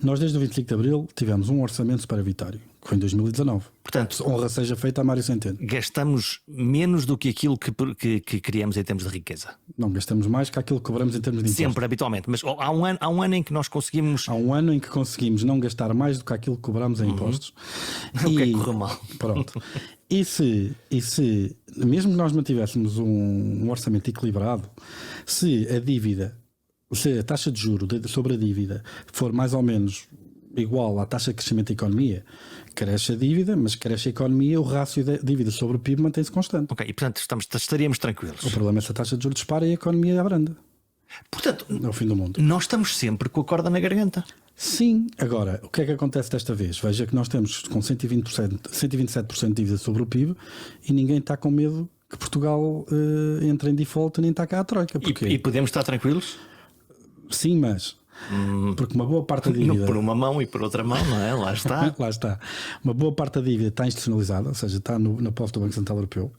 Nós desde o 25 de Abril tivemos um orçamento superavitário, que foi em 2019. Portanto, honra seja feita a Mário Centeno. Gastamos menos do que aquilo que criamos em termos de riqueza. Não, gastamos mais que aquilo que cobramos em termos de impostos. Sempre, habitualmente. Mas há um ano em que nós conseguimos... Há um ano em que conseguimos não gastar mais do que aquilo que cobramos em impostos. O que é que correu mal? Pronto. E se mesmo que nós mantivéssemos um orçamento equilibrado, se a taxa de juro sobre a dívida for mais ou menos igual à taxa de crescimento da economia, cresce a dívida, mas cresce a economia, o rácio da dívida sobre o PIB mantém-se constante. Ok, e portanto estaríamos tranquilos. O problema é se a taxa de juros dispara e a economia abranda. Portanto, é o fim do mundo. Nós estamos sempre com a corda na garganta. Sim, agora, o que é que acontece desta vez? Veja que nós temos com 127% de dívida sobre o PIB e ninguém está com medo que Portugal entre em default nem está cá a Troika. E podemos estar tranquilos? Sim, mas... Porque uma boa parte da dívida... Por uma mão e por outra mão, não é? Lá está. Lá está. Uma boa parte da dívida está institucionalizada, ou seja, está na posse do Banco Central Europeu,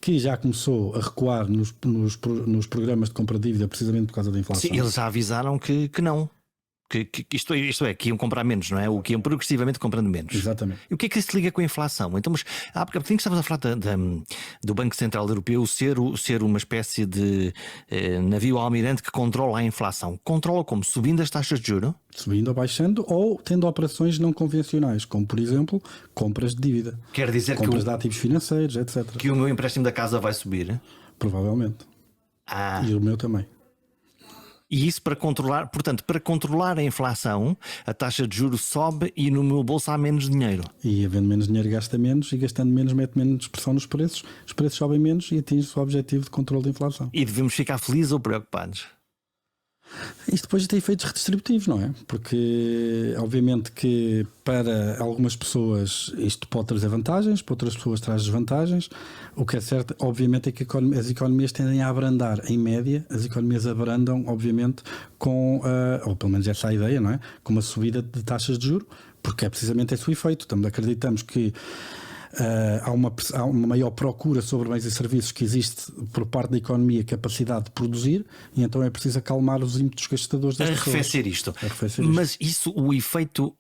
que já começou a recuar nos programas de compra de dívida precisamente por causa da inflação. Sim, eles já avisaram que não. Que isto é, que iam comprar menos, não é? O que iam progressivamente comprando menos. Exatamente. E o que é que isso liga com a inflação? Então, mas há bocadinho que estavas a falar do Banco Central Europeu ser uma espécie de navio almirante que controla a inflação. Controla como? Subindo as taxas de juros? Subindo ou baixando, ou tendo operações não convencionais, como por exemplo, compras de dívida. Quer dizer compras de ativos financeiros, etc. Que o meu empréstimo da casa vai subir? Provavelmente. E o meu também. E isso para controlar, portanto, para controlar a inflação, a taxa de juros sobe e no meu bolso há menos dinheiro. E havendo menos dinheiro gasta menos e gastando menos mete menos pressão nos preços, os preços sobem menos e atinge-se o objetivo de controle da inflação. E devemos ficar felizes ou preocupados? Isto depois tem efeitos redistributivos, não é? Porque obviamente que para algumas pessoas isto pode trazer vantagens, para outras pessoas traz desvantagens. O que é certo, obviamente, é que as economias tendem a abrandar. Em média, as economias abrandam, obviamente, com, ou pelo menos essa é a ideia, não é? Com uma subida de taxas de juros, porque é precisamente esse o efeito. Também acreditamos que há uma maior procura sobre bens e serviços que existe por parte da economia, capacidade de produzir, e então é preciso acalmar os ímpetos gastadores das pessoas. Arrefecer isto. Mas isso, o efeito,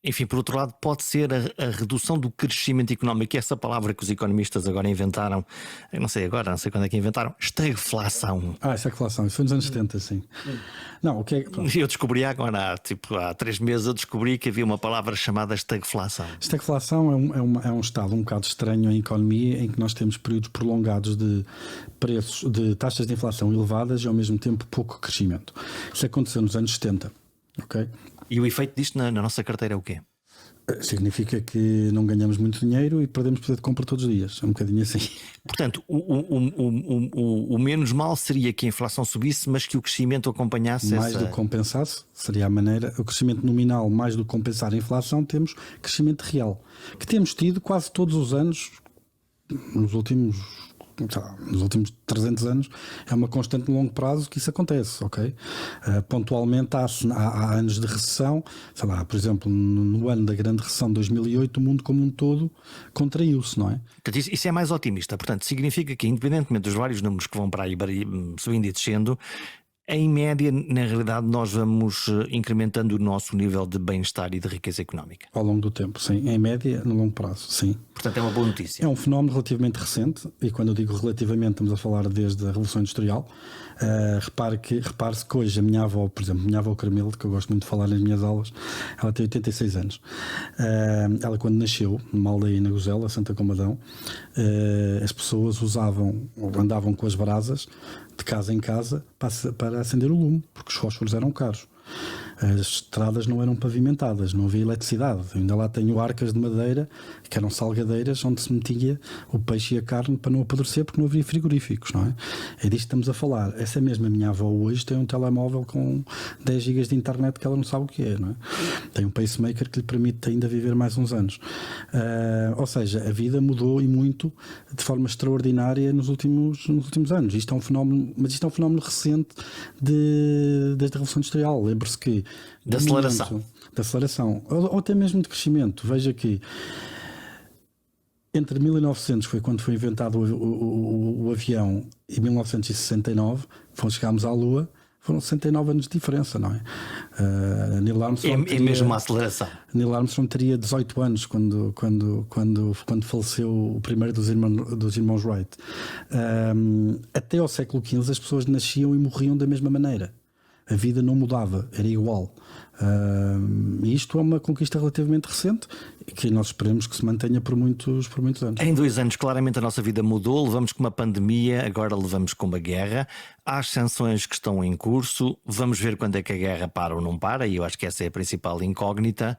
enfim, por outro lado, pode ser a redução do crescimento económico, que é essa palavra que os economistas agora inventaram, eu não sei quando é que inventaram, estagflação. Estagflação, isso foi nos anos 70, sim. Não, o que é... Eu descobri agora, há 3 meses, eu descobri que havia uma palavra chamada estagflação. Estagflação é um estado um bocado estranho em economia, em que nós temos períodos prolongados de preços, de taxas de inflação elevadas e ao mesmo tempo pouco crescimento. Isso aconteceu nos anos 70, ok? E o efeito disto na nossa carteira é o quê? Significa que não ganhamos muito dinheiro e perdemos poder de compra todos os dias. É um bocadinho assim. Portanto, o menos mal seria que a inflação subisse, mas que o crescimento acompanhasse Mais do que compensasse, seria a maneira. O crescimento nominal, mais do que compensar a inflação, temos crescimento real. Que temos tido quase todos os anos, nos últimos 300 anos, é uma constante no longo prazo que isso acontece, ok? Pontualmente há anos de recessão, sei lá, por exemplo, no ano da grande recessão de 2008, o mundo como um todo contraiu-se, não é? Portanto, isso é mais otimista. Portanto, significa que, independentemente dos vários números que vão para aí subindo e descendo, em média, na realidade, nós vamos incrementando o nosso nível de bem-estar e de riqueza económica. Ao longo do tempo, sim. Em média, no longo prazo, sim. Portanto, é uma boa notícia. É um fenómeno relativamente recente, e quando eu digo relativamente, estamos a falar desde a Revolução Industrial. Repare-se que hoje a minha avó, por exemplo, minha avó Carmelo, que eu gosto muito de falar nas minhas aulas, ela tem 86 anos. Ela, quando nasceu, numa aldeia na Gozela, Santa Comadão, as pessoas andavam com as brasas de casa em casa para acender o lume, porque os fósforos eram caros. As estradas não eram pavimentadas, não havia eletricidade. Eu ainda lá tenho arcas de madeira, que eram salgadeiras, onde se metia o peixe e a carne para não apodrecer, porque não havia frigoríficos, não é? É disto que estamos a falar. Essa mesma minha avó hoje tem um telemóvel com 10 GB de internet que ela não sabe o que é, não é? Tem um pacemaker que lhe permite ainda viver mais uns anos. Ou seja, a vida mudou e muito de forma extraordinária nos últimos anos. Isto é um fenómeno, mas isto é um fenómeno recente desde a Revolução Industrial. Lembre-se que da aceleração, ou até mesmo de crescimento. Veja que entre 1900, foi quando foi inventado o avião, e 1969, quando chegámos à Lua, foram 69 anos de diferença, não é? Neil Armstrong é mesmo uma aceleração. Neil Armstrong teria 18 anos quando faleceu o primeiro dos irmãos Wright. Até ao século XV as pessoas nasciam e morriam da mesma maneira. A vida não mudava, era igual. E isto é uma conquista relativamente recente que nós esperemos que se mantenha por muitos anos. Em 2 anos, claramente a nossa vida mudou. Levamos com uma pandemia, agora levamos com uma guerra. Há as sanções que estão em curso. Vamos ver quando é que a guerra para ou não para, e eu acho que essa é a principal incógnita.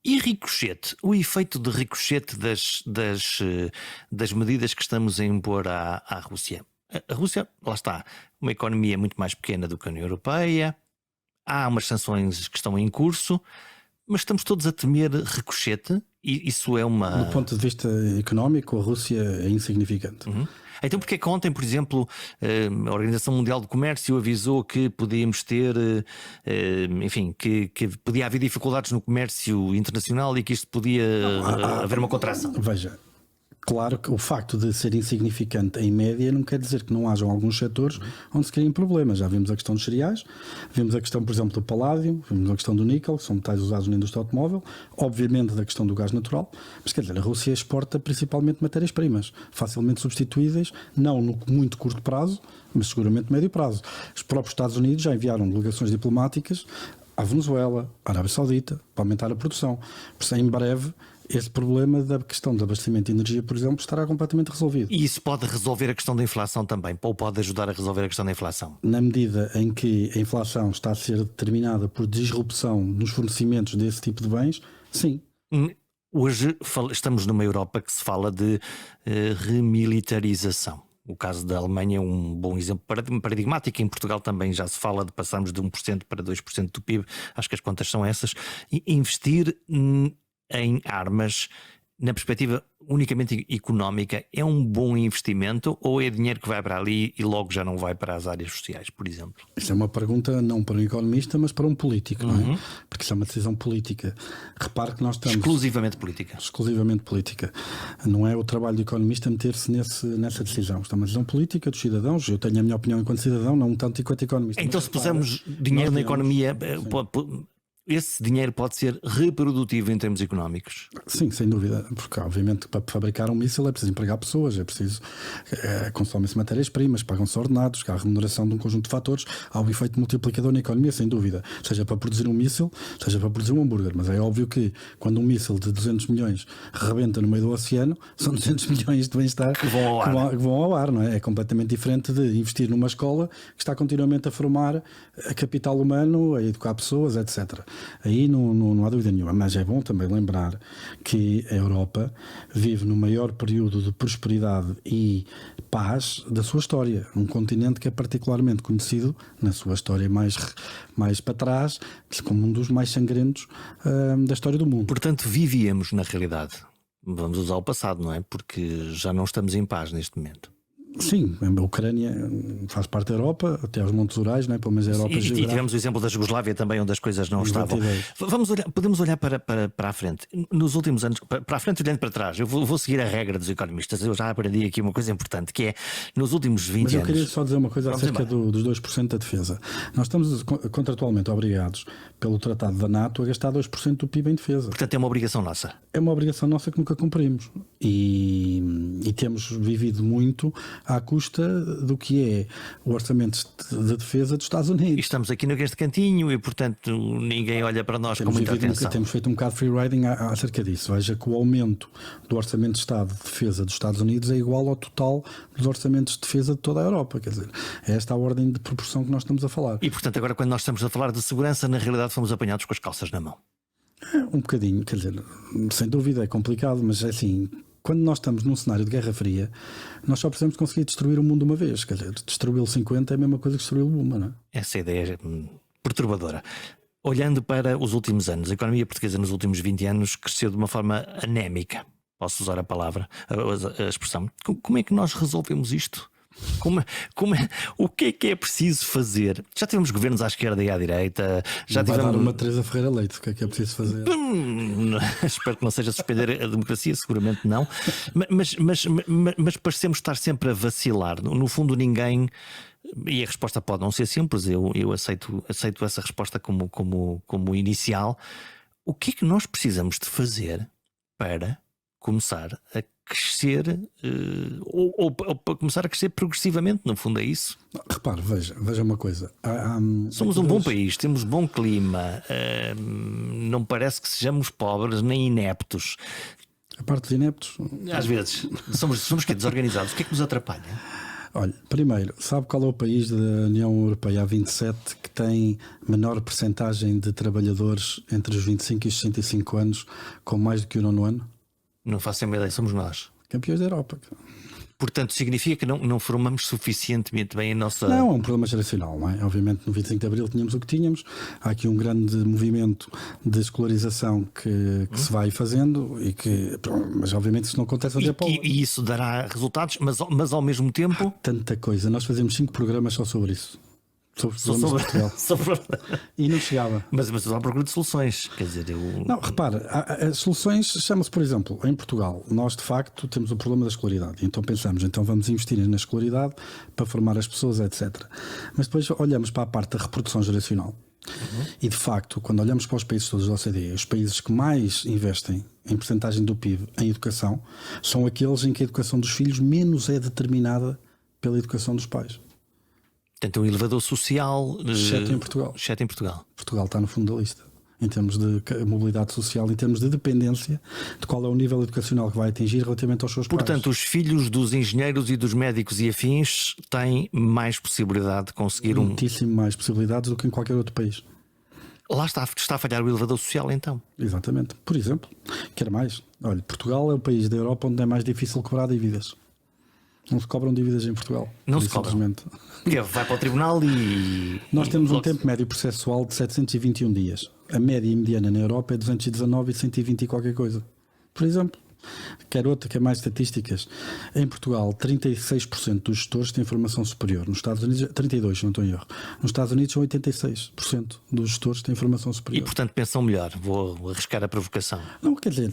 E ricochete, o efeito de ricochete das medidas que estamos a impor à Rússia. A Rússia, lá está, uma economia muito mais pequena do que a União Europeia, há umas sanções que estão em curso, mas estamos todos a temer ricochete, e isso é uma... Do ponto de vista económico, a Rússia é insignificante. Uhum. Então porque é que ontem, por exemplo, a Organização Mundial do Comércio avisou que podíamos ter, enfim, que podia haver dificuldades no comércio internacional e que isto podia haver uma contração? Veja, claro que o facto de ser insignificante em média não quer dizer que não hajam alguns setores onde se criem problemas. Já vimos a questão dos cereais, vimos a questão, por exemplo, do paládio, vimos a questão do níquel, que são metais usados na indústria automóvel, obviamente da questão do gás natural, mas quer dizer, a Rússia exporta principalmente matérias-primas, facilmente substituíveis, não no muito curto prazo, mas seguramente médio prazo. Os próprios Estados Unidos já enviaram delegações diplomáticas à Venezuela, à Arábia Saudita, para aumentar a produção. Por isso, em breve, esse problema da questão do abastecimento de energia, por exemplo, estará completamente resolvido. E isso pode resolver a questão da inflação também, ou pode ajudar a resolver a questão da inflação? Na medida em que a inflação está a ser determinada por disrupção nos fornecimentos desse tipo de bens, sim. Hoje estamos numa Europa que se fala de remilitarização. O caso da Alemanha é um bom exemplo paradigmático. Em Portugal também já se fala de passarmos de 1% para 2% do PIB. Acho que as contas são essas. E investir em armas, na perspectiva unicamente económica, é um bom investimento ou é dinheiro que vai para ali e logo já não vai para as áreas sociais, por exemplo? Isso é uma pergunta não para um economista, mas para um político, não é? Porque isso é uma decisão política. Repare que nós estamos... Exclusivamente política. Exclusivamente política. Não é o trabalho do economista meter-se nessa decisão. Isto é uma decisão política dos cidadãos. Eu tenho a minha opinião enquanto cidadão, não tanto enquanto economista. Então, se pusermos dinheiro na economia... Esse dinheiro pode ser reprodutivo em termos económicos? Sim, sem dúvida, porque obviamente para fabricar um míssil é preciso empregar pessoas, é preciso consomem-se matérias-primas, pagam-se ordenados, há a remuneração de um conjunto de fatores, há um efeito multiplicador na economia, sem dúvida, seja para produzir um míssil, seja para produzir um hambúrguer, mas é óbvio que quando um míssil de 200 milhões rebenta no meio do oceano, são 200 milhões de bem-estar que vão ao ar, não é? É completamente diferente de investir numa escola que está continuamente a formar capital humano, a educar pessoas, etc. Aí não há dúvida nenhuma. Mas é bom também lembrar que a Europa vive no maior período de prosperidade e paz da sua história. Um continente que é particularmente conhecido na sua história mais para trás como um dos mais sangrentos da história do mundo. Portanto, vivíamos na realidade. Vamos usar o passado, não é? Porque já não estamos em paz neste momento. Sim, a Ucrânia faz parte da Europa, até aos Montes Urais, não é? Pelo menos a Europa E tivemos o exemplo da Jugoslávia também, onde as coisas não estavam. Podemos olhar para a frente. Nos últimos anos, para a frente olhando para trás, eu vou seguir a regra dos economistas. Eu já aprendi aqui uma coisa importante, que é, nos últimos 20 anos... Mas eu queria só dizer uma coisa acerca dos 2% da defesa. Nós estamos contratualmente obrigados pelo Tratado da NATO a gastar 2% do PIB em defesa. Portanto, é uma obrigação nossa. É uma obrigação nossa que nunca cumprimos. E temos vivido muito à custa do que é o orçamento de defesa dos Estados Unidos. E estamos aqui neste cantinho e, portanto, ninguém olha para nós com muita atenção. Temos feito um bocado de free riding acerca disso. Veja que o aumento do orçamento de Estado de defesa dos Estados Unidos é igual ao total dos orçamentos de defesa de toda a Europa. Quer dizer, é esta a ordem de proporção que nós estamos a falar. E, portanto, agora quando nós estamos a falar de segurança, na realidade fomos apanhados com as calças na mão. Um bocadinho, quer dizer, sem dúvida é complicado, mas é assim... Quando nós estamos num cenário de Guerra Fria, nós só precisamos conseguir destruir o mundo uma vez. Quer dizer, destruí-lo 50 é a mesma coisa que destruí-lo uma, não é? Essa ideia é perturbadora. Olhando para os últimos anos, a economia portuguesa nos últimos 20 anos cresceu de uma forma anémica. Posso usar a palavra, a expressão. Como é que nós resolvemos isto? O que é preciso fazer? Já tivemos governos à esquerda e à direita. Já vai tivemos dar uma Teresa Ferreira Leite. O que é preciso fazer? Espero que não seja suspender a democracia, seguramente não. Mas parecemos estar sempre a vacilar. No fundo, ninguém. E a resposta pode não ser simples. Eu aceito essa resposta como inicial. O que é que nós precisamos de fazer para começar a crescer ou para começar a crescer progressivamente? No fundo é isso. Repare, veja uma coisa. Somos um bom país, temos bom clima, não parece que sejamos pobres nem ineptos. A parte de ineptos, às vezes somos que desorganizados. O que é que nos atrapalha? Olha, primeiro, sabe qual é o país da União Europeia, a 27, que tem menor percentagem de trabalhadores entre os 25 e os 65 anos com mais do que o 9º ano? Não faço a ideia, somos nós. Campeões da Europa. Portanto, significa que não formamos suficientemente bem a nossa... Não, é um problema geracional, não é? Obviamente no 25 de Abril tínhamos o que tínhamos. Há aqui um grande movimento de escolarização que se vai fazendo mas obviamente isso não acontece a dia para o... E isso dará resultados, mas ao mesmo tempo... Tanta coisa, nós fazemos 5 programas só sobre isso. Sobre Portugal. E não chegava. Mas estou à procura de soluções. Quer dizer, Não, repare, as soluções chama-se, por exemplo, em Portugal, nós de facto temos o problema da escolaridade. Então pensamos, vamos investir na escolaridade para formar as pessoas, etc. Mas depois olhamos para a parte da reprodução geracional. E de facto, quando olhamos para os países todos da OCDE, os países que mais investem em percentagem do PIB em educação são aqueles em que a educação dos filhos menos é determinada pela educação dos pais. Portanto, um elevador social. Exceto em Portugal. Exceto em Portugal. Portugal está no fundo da lista. Em termos de mobilidade social, em termos de dependência de qual é o nível educacional que vai atingir relativamente aos seus pais. Portanto, os filhos dos engenheiros e dos médicos e afins têm mais possibilidade de conseguir muitíssimo mais possibilidades do que em qualquer outro país. Lá está a falhar o elevador social, então. Exatamente. Por exemplo, quer mais? Olha, Portugal é o país da Europa onde é mais difícil cobrar dívidas. Não se cobram dívidas em Portugal. Não se cobram. Porque vai para o tribunal e... Nós temos um tempo médio processual de 721 dias. A média e mediana na Europa é 219 e 120 e qualquer coisa. Por exemplo, quer mais estatísticas. Em Portugal, 36% dos gestores têm formação superior. Nos Estados Unidos, 32%, se não estou em erro. Nos Estados Unidos, são 86% dos gestores têm formação superior. E, portanto, pensam melhor. Vou arriscar a provocação. Não, quer dizer,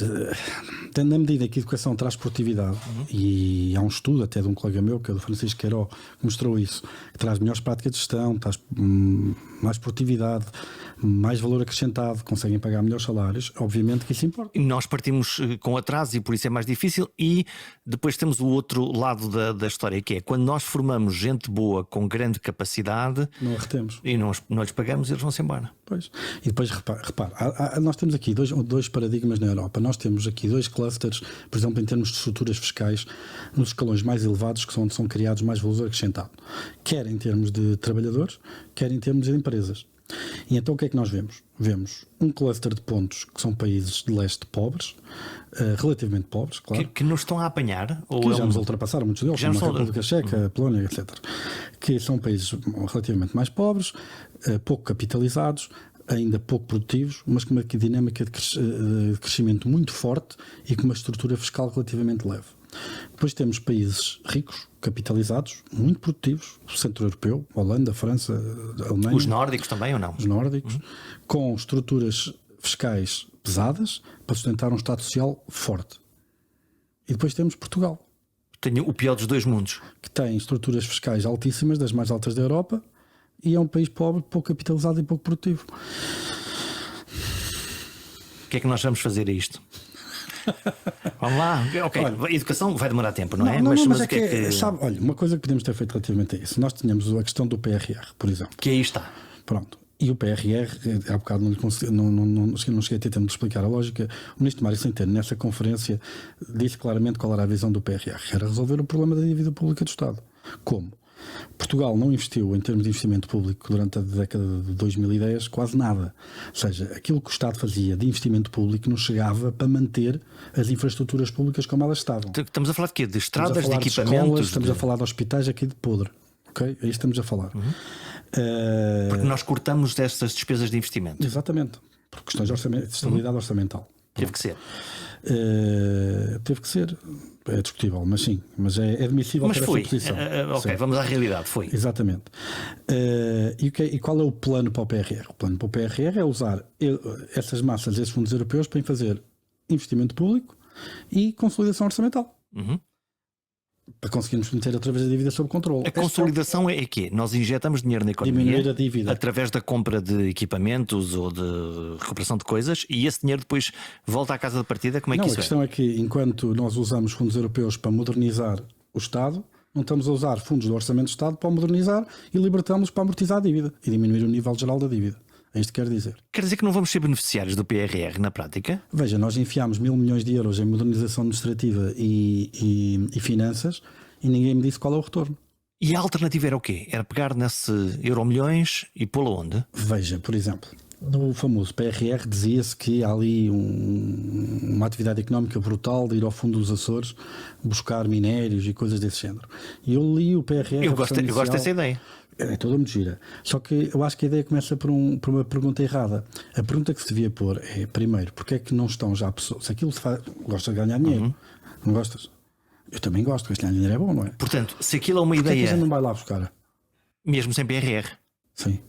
na medida que a educação traz produtividade, e há um estudo até de um colega meu, que é do Francisco Queiró, que mostrou isso, que traz melhores práticas de gestão, traz mais produtividade, mais valor acrescentado, conseguem pagar melhores salários, obviamente que isso importa. E nós partimos com atraso e por isso é mais difícil, e depois temos o outro lado da história, que é quando nós formamos gente boa com grande capacidade, não a retemos e não lhes pagamos, eles vão-se embora. Pois. E depois repare, nós temos aqui dois paradigmas na Europa. Nós temos aqui dois clusters, por exemplo, em termos de estruturas fiscais, nos escalões mais elevados, que são onde são criados mais valor acrescentado, quer em termos de trabalhadores, quer em termos de empresas. E então o que é que nós vemos? Vemos um cluster de pontos que são países de leste pobres, relativamente pobres, claro. Que nos estão a apanhar? Ou Que já nos ultrapassaram, muitos deles, como a República Checa, a Polónia, etc. Que são países relativamente mais pobres, pouco capitalizados, ainda pouco produtivos, mas com uma dinâmica de crescimento muito forte e com uma estrutura fiscal relativamente leve. Depois temos países ricos, capitalizados, muito produtivos, o centro europeu, Holanda, França, Alemanha. Os nórdicos também ou não? Os nórdicos, com estruturas fiscais pesadas para sustentar um Estado social forte. E depois temos Portugal. Tenho o pior dos dois mundos. Que tem estruturas fiscais altíssimas, das mais altas da Europa, e é um país pobre, pouco capitalizado e pouco produtivo. O que é que nós vamos fazer a isto? Vamos lá, ok. Olha, a educação vai demorar tempo, não é? Mas o que é que... Sabe, olha, uma coisa que podemos ter feito relativamente a isso, nós tínhamos a questão do PRR, por exemplo. Que aí está. Pronto. E o PRR, há bocado não cheguei a ter tempo de explicar a lógica. O ministro Mário Centeno, nessa conferência, disse claramente qual era a visão do PRR. Era resolver o problema da dívida pública do Estado. Como? Portugal não investiu em termos de investimento público durante a década de 2010 quase nada. Ou seja, aquilo que o Estado fazia de investimento público não chegava para manter as infraestruturas públicas como elas estavam. Estamos a falar de quê? De estradas, de equipamentos? Escolas, estamos a falar de hospitais aqui de podre. Ok? Aí estamos a falar. Porque nós cortamos dessas despesas de investimento. Exatamente. Por questões de estabilidade orçamental. Teve que ser. Teve que ser. É discutível, mas sim. Mas é admissível mas para foi. essa posição. Ok, sim. Vamos à realidade. Foi. Exatamente. E qual é o plano para o PRR? O plano para o PRR é usar essas massas, esses fundos europeus, para fazer investimento público e consolidação orçamental. Para conseguirmos meter outra vez a dívida sob controle. A consolidação é quê? Nós injetamos dinheiro na economia, diminuir a dívida através da compra de equipamentos ou de recuperação de coisas, e esse dinheiro depois volta à casa de partida. Como é que isso é? A questão é que enquanto nós usamos fundos europeus para modernizar o Estado, não estamos a usar fundos do Orçamento do Estado para modernizar e libertamos para amortizar a dívida e diminuir o nível geral da dívida. É isto que quer dizer. Quer dizer que não vamos ser beneficiários do PRR na prática? Veja, nós enfiámos 1.000 milhões de euros em modernização administrativa e finanças e ninguém me disse qual é o retorno. E a alternativa era o quê? Era pegar nesse Euromilhões e pô-lo onde? Veja, por exemplo, no famoso PRR dizia-se que há ali uma atividade económica brutal de ir ao fundo dos Açores buscar minérios e coisas desse género. E eu li o PRR... Eu gosto dessa ideia. É toda mentira. Só que eu acho que a ideia começa por uma pergunta errada. A pergunta que se devia pôr é, primeiro, porque é que não estão já pessoas... Se aquilo se faz... Gostas de ganhar dinheiro? Não gostas? Eu também gosto, ganhar dinheiro é bom, não é? Portanto, se aquilo é uma porque ideia... é que a gente não vai lá buscar? Mesmo sem PRR? Sim.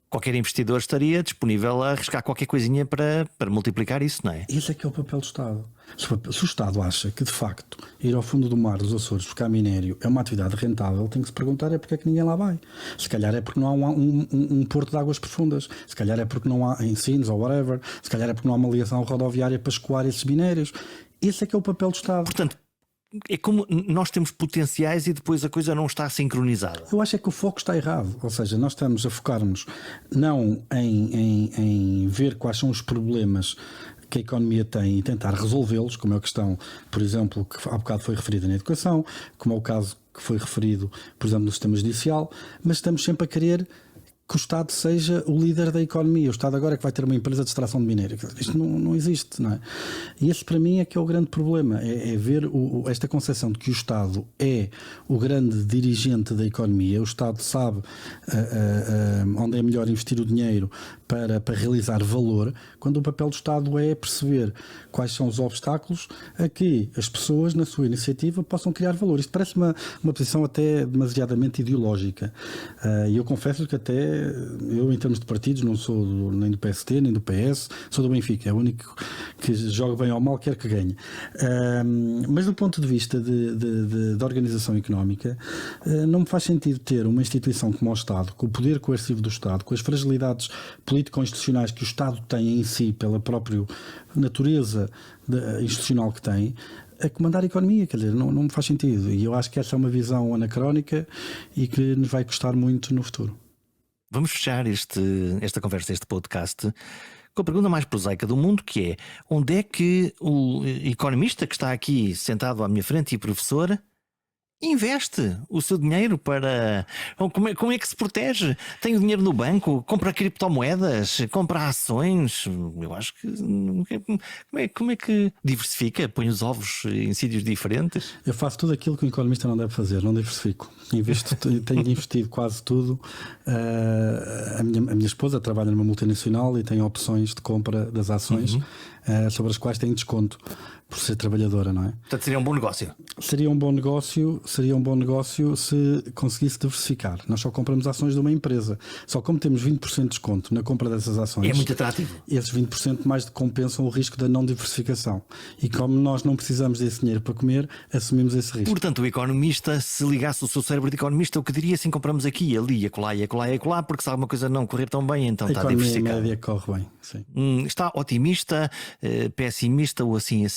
Qualquer investidor estaria disponível a arriscar qualquer coisinha para multiplicar isso, não é? Esse é que é o papel do Estado. Se o Estado acha que, de facto, ir ao fundo do mar dos Açores buscar minério é uma atividade rentável, tem que se perguntar é porque é que ninguém lá vai. Se calhar é porque não há um porto de águas profundas. Se calhar é porque não há ensinos ou whatever. Se calhar é porque não há uma ligação rodoviária para escoar esses minérios. Esse é que é o papel do Estado. Portanto, é como nós temos potenciais e depois a coisa não está sincronizada. Eu acho é que o foco está errado. Ou seja, nós estamos a focar-nos não em ver quais são os problemas que a economia tem e tentar resolvê-los, como é a questão, por exemplo, que há bocado foi referida na educação, como é o caso que foi referido, por exemplo, no sistema judicial, mas estamos sempre a querer que o Estado seja o líder da economia. O Estado agora é que vai ter uma empresa de extração de minério. Isto não existe, não é? E esse para mim é que é o grande problema, é ver esta concepção de que o Estado é o grande dirigente da economia. O Estado sabe onde é melhor investir o dinheiro para realizar valor, quando o papel do Estado é perceber quais são os obstáculos a que as pessoas, na sua iniciativa, possam criar valor. Isto parece uma posição até demasiadamente ideológica. E eu confesso que até eu, em termos de partidos, não sou nem do PST, nem do PS, sou do Benfica. É o único que joga bem ou mal, quer que ganhe. Mas do ponto de vista de organização económica, não me faz sentido ter uma instituição como o Estado, com o poder coercivo do Estado, com as fragilidades político-institucionais que o Estado tem em si, pela própria natureza institucional que tem, a comandar a economia. Quer dizer, não me faz sentido. E eu acho que essa é uma visão anacrónica e que nos vai custar muito no futuro. Vamos fechar esta conversa, este podcast, com a pergunta mais prosaica do mundo, que é: onde é que o economista que está aqui sentado à minha frente e professor investe o seu dinheiro para. Como é que se protege? Tem o dinheiro no banco, compra criptomoedas, compra ações. Eu acho que. Como é que diversifica? Põe os ovos em sítios diferentes? Eu faço tudo aquilo que um economista não deve fazer, não diversifico. Tenho investido quase tudo. A minha esposa trabalha numa multinacional e tem opções de compra das ações sobre as quais tem desconto por ser trabalhadora, não é? Portanto, seria um bom negócio. Seria um bom negócio se conseguisse diversificar. Nós só compramos ações de uma empresa. Só como temos 20% de desconto na compra dessas ações, É muito atrativo. esses 20% mais de compensam o risco da não diversificação. E como nós não precisamos desse dinheiro para comer, assumimos esse risco. Portanto, o economista, se ligasse o seu cérebro de economista, o que diria assim: compramos aqui, ali, acolá e acolá e acolá, porque se alguma coisa não correr tão bem, então A está economia diversificado. média corre bem, sim. Está otimista, pessimista ou assim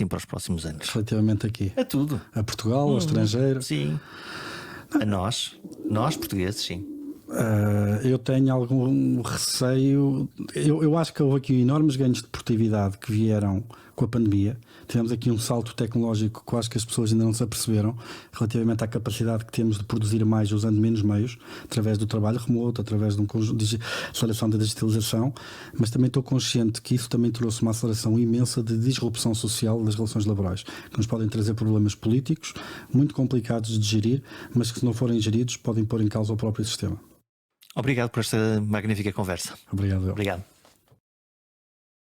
para os próximos anos? Relativamente aqui. A tudo. A Portugal, ao estrangeiro. Sim. A nós portugueses, sim. Eu tenho algum receio. Eu acho que houve aqui enormes ganhos de produtividade que vieram com a pandemia. Tivemos aqui um salto tecnológico que eu acho que as pessoas ainda não se aperceberam relativamente à capacidade que temos de produzir mais usando menos meios, através do trabalho remoto, através de um conjunto de aceleração da digitalização, mas também estou consciente que isso também trouxe uma aceleração imensa de disrupção social das relações laborais, que nos podem trazer problemas políticos muito complicados de gerir, mas que se não forem geridos podem pôr em causa o próprio sistema. Obrigado por esta magnífica conversa. Obrigado. Obrigado.